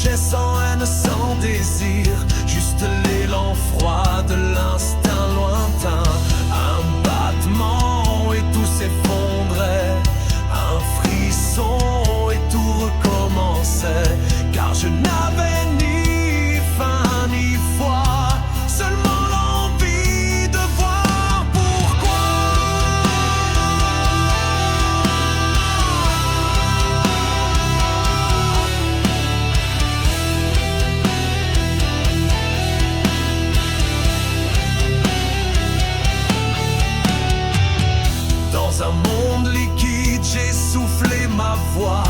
projet sans haine, sans désir, juste l'élan froid de l'instinct lointain. Un battement et tout s'effondrait, un frisson et tout recommençait. Car je n'avais ni faim ni foi, seulement l'envie de voir pourquoi. Dans un monde liquide, j'ai soufflé ma voix.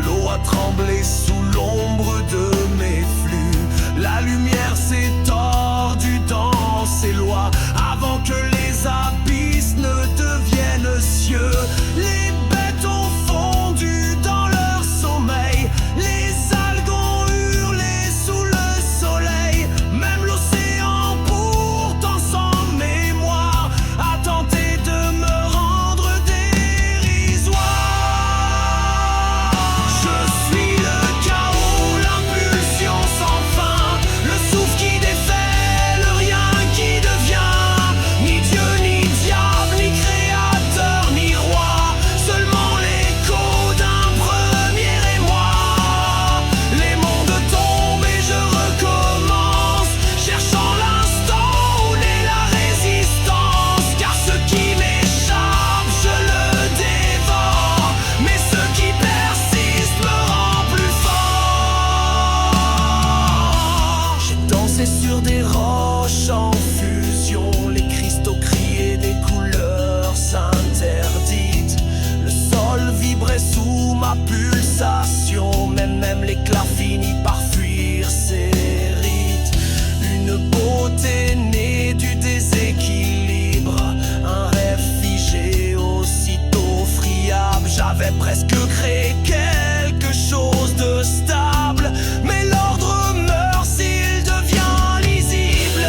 L'eau a tremblé sous l'ombre de mes flux. La lumière s'est tordue dans ses lois avant que les abysses ne deviennent cieux. Les bêtes ont fondu dans leur sommeil, les algues ont hurlé sous le soleil. Même l'océan, pourtant sans mémoire, a tenté de me rendre dérisoire. Je suis le chaos, l'impulsion sans fin, le souffle qui défait, le rien qui devient. Ni Dieu, ni diable, ni créateur, ni roi, seulement l'écho d'un premier émoi. Les mondes tombent et je recommence, cherchant l'instant où naît la résistance. Car ce qui m'échappe, je le dévore, mais ce qui persiste me rend plus fort. J'ai dansé sur des roches en fusion, les cristaux criaient des couleurs interdites. Le sol vibrait sous ma pulsation, même l'éclat finit par fuir ses rites. Une beauté née du déséquilibre, un rêve figé aussitôt friable. J'avais presque créé quelque chose de stable, mais l'ordre meurt s'il devient lisible.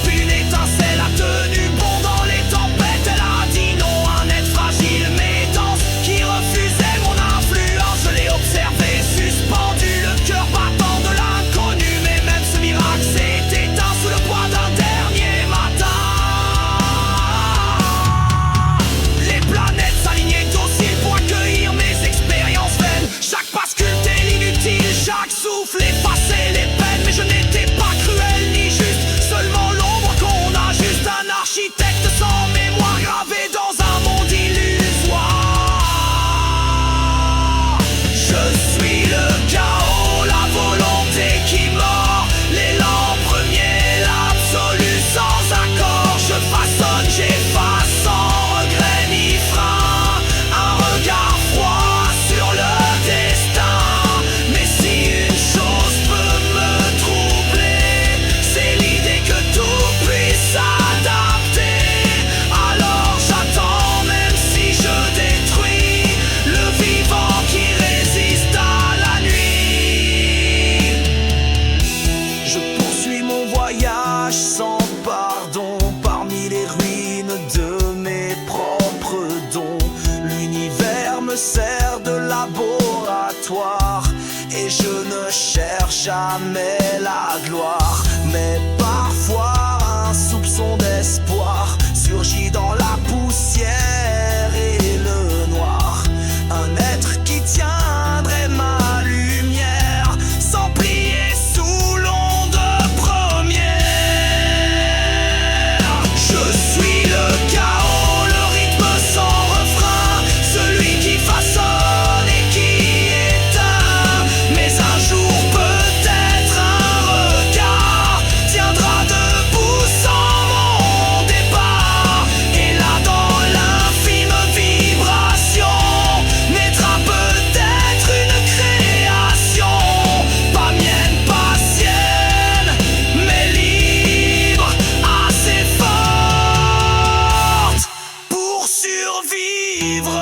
Puis une étincelle a tenu bon dans les tempêtes. Elle a dit non, un être fragile mais dense qui refusait mon influence. Je l'ai observé suspendu, le cœur battant de l'inconnu. Mais même ce miracle s'est éteint sous le poids d'un dernier matin. Les planètes s'alignaient aussi pour accueillir mes expériences vaines. Chaque pas sculptait l'inutile, chaque souffle effaçait les peines. Mais je n'étais pas cruel ni juste, seulement l'ombre qu'on ajuste. Un architecte sans mémoire gravé dans un monde illusoire. Je suis le chaos, la volonté qui mord, l'élan premier, l'absolu sans accord. Je façonne, j'efface sans regret ni frein, un regard froid sur le destin. Mais si une chose peut me troubler, c'est l'idée que tout puisse s'adapter. Alors j'attends, même si je détruis le vivant qui résiste à la nuit. Je poursuis mon voyage sans pardon parmi les ruines de mes propres dons. L'univers me sert de laboratoire et je ne cherche jamais la gloire. Mais parfois un soupçon d'espoir surgit dans la poussière et le noir. Un être qui tiendrait ma lumière sans plier sous l'onde première. Je suis le chaos, le rythme sans refrain, celui qui façonne et qui éteint. Mais un jour peut-être un regard tiendra debout sans mon départ. Et là dans l'infime vibration naîtra peut-être une création, pas mienne, pas sienne, mais libre, assez forte pour survivre.